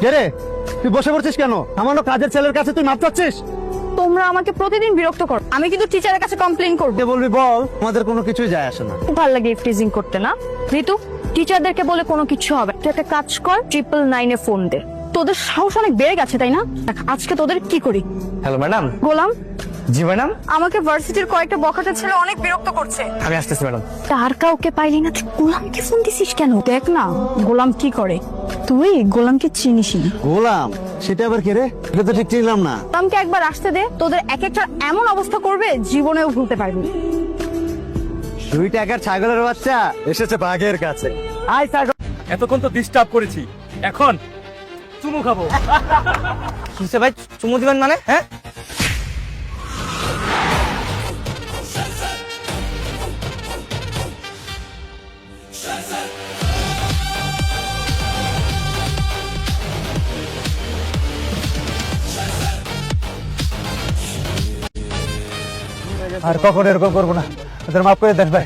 কে রে, তুই বসে পড়ছিস কেন? আমার কাজের ছেলের কাছে তুই মাপ চাচ্ছিস? তোমরা আমাকে প্রতিদিন বিরক্ত করো, আমি কিন্তু টিচারের কাছে কমপ্লেইন করব। কে বলবি বল, আমাদের কোনো কিছুই যায় আসে না। খুব ভালো লাগে ফ্রিজিং করতে না ঋতু। টিচারদেরকে বলে কোনো কিছু হবে, তুই একটা কাজ কর, 999-এ ফোন দে। তোদের সাহস অনেক বেড়ে গেছে তাই না? দেখ, আজকে তোদের কি করি। Hello madam. গোলাম, জি ম্যাডাম, আমাকে ভার্সিটির কয়েকটা বখাটে ছেলে অনেক বিরক্ত করছে। আমি আসতেছি ম্যাডাম। তার কাউকে পাইলি না, তুই গোলামকে ফোন দিছিস কেন? দেখ না গোলাম কি করে। তুই গোলামকে চিনিস না। গোলাম? সেটা আবার কে রে? এটা তো ঠিক চিনলাম না। গোলামকে একবার আসতে দে, তোদের এক একটা এমন অবস্থা করবে জীবনেও ভুলতে পারবি না। 2 টাকার ছাগলের বাচ্চা এসেছে বাঘের কাছে। আয় ছাগল। এতক্ষণ তো ডিস্টার্ব করেছি, এখন চুমু খাবো। কিসে ভাই চুমু দিবেন মানে? হ্যাঁ, আর কখনো এরকম করবো না, ওদের মাফ করে দেন ভাই।